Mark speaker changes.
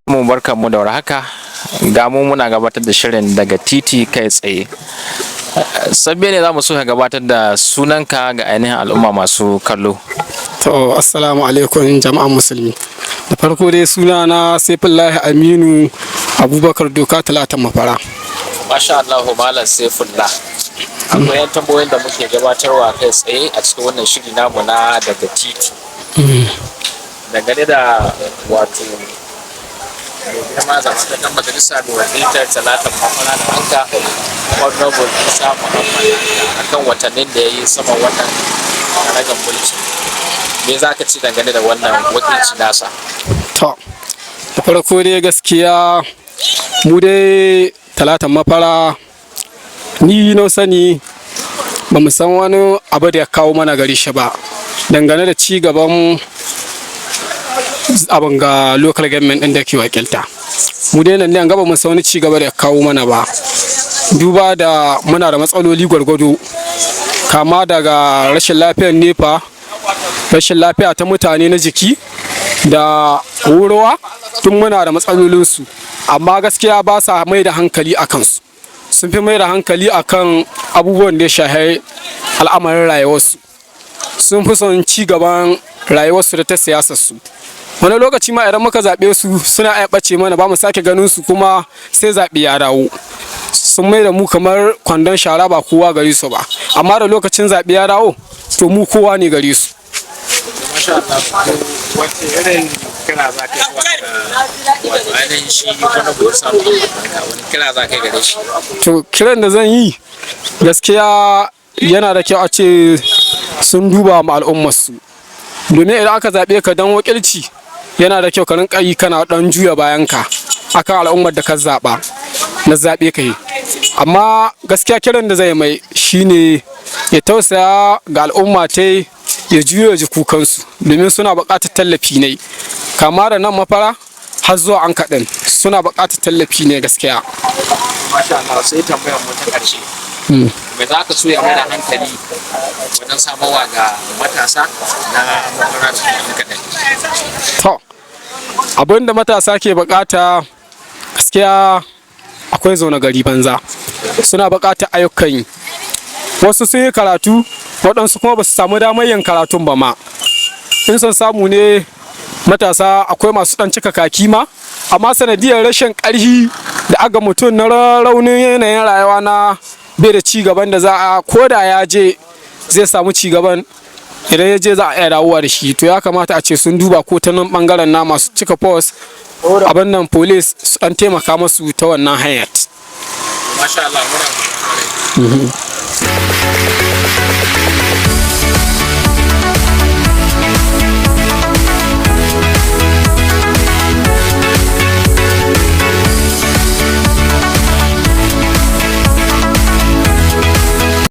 Speaker 1: Mu barkanmu da warhaka, ga mu muna gabatar da shirin daga titi kai tsaye. Sabbe ne za mu so ka gabatar da sunanka ga ainihin al'umma masu kallo.
Speaker 2: To, assalamu alaikum jama'an musulmi. Da farko dai sunana Saifullahi Aminu Abubakar Doka Talatan Mafara.
Speaker 1: Masha Allah, Malam Saifullah. Akwai yan tambayoyin da muke gabatarwa kai tsaye a cikin wannan shiri namu na daga titi. Dangane da wato girma zamantakan majalisa da wakiltar Talatan Mafara da hanka Honorable Isa Muhammad akan watannin da ya yi saman wannan karagar mulki. Me za ka ci dangane da wannan wakilci nasa?
Speaker 2: To, da farko dai gaskiya mu dai Talatan Mafara ni na sani ba mu san wani abu da ya kawo mana gari shi ba dangane da ci gaban abin ga local government ɗin da ke wakilta. Mu dai nan ne an gaba mun san wani ci gaba da ya kawo mana ba, duba da muna da matsaloli gwargwado, kama daga rashin lafiyar nefa, rashin lafiya ta mutane na jiki da wurawa, tun muna da matsalolinsu, amma gaskiya ba sa mai da hankali a kansu. Sun fi mai da hankali a kan abubuwan da ya shahi al'amarin rayuwarsu. Sun fi son ci gaban rayuwarsu da ta siyasarsu. Wani lokaci ma idan muka zaɓe su suna iya ɓace mana, ba mu sake ganin su kuma sai zaɓe ya dawo. Sun mai da mu kamar kwandon shara, ba kowa gare su ba, amma da lokacin zaɓe ya dawo to mu kowa ne gare su.
Speaker 1: Masha Allah, wace irin kira za ka yi wato ainihin shi wani busa wani kira za ka yi gare shi?
Speaker 2: To, kiran da zan yi gaskiya yana da kyau a ce sun duba ma al'ummarsu, domin idan aka zaɓe ka don wakilci yana da kyau ka rinka yi kana dan juya bayan ka akan al'ummar da ka zaɓa na zaɓe ka yi. Amma gaskiya kiran da zai mai shine ya tausaya ga al'umma ta, ya juya ji kukansu, domin suna buƙatar tallafi ne, kama da nan Mafara har zuwa an kaɗan suna buƙatar tallafi ne gaskiya.
Speaker 1: Masha Allah, sai tambayar mu ta ƙarshe. Me za ka so ya mai da hankali wajen samarwa ga matasa na Mafara cikin kaɗan?
Speaker 2: To, abin da matasa ke buƙata gaskiya akwai zaune gari banza, suna buƙatar ayyukan yi. Wasu sun yi karatu, waɗansu kuma ba su samu damar yin karatun ba ma. In son samu ne matasa akwai masu ɗan cika kaki ma, amma sanadiyar rashin ƙarfi da aga mutum na raunin yanayin rayuwa na bai da ci gaban da za a, ko da ya je zai samu ci gaban, idan ya je za a iya dawowa da shi. To ya kamata a ce sun duba ko ta nan ɓangaren na masu cika post abin nan police su ɗan taimaka masu ta wannan hanyar.
Speaker 1: Masha Allah, muna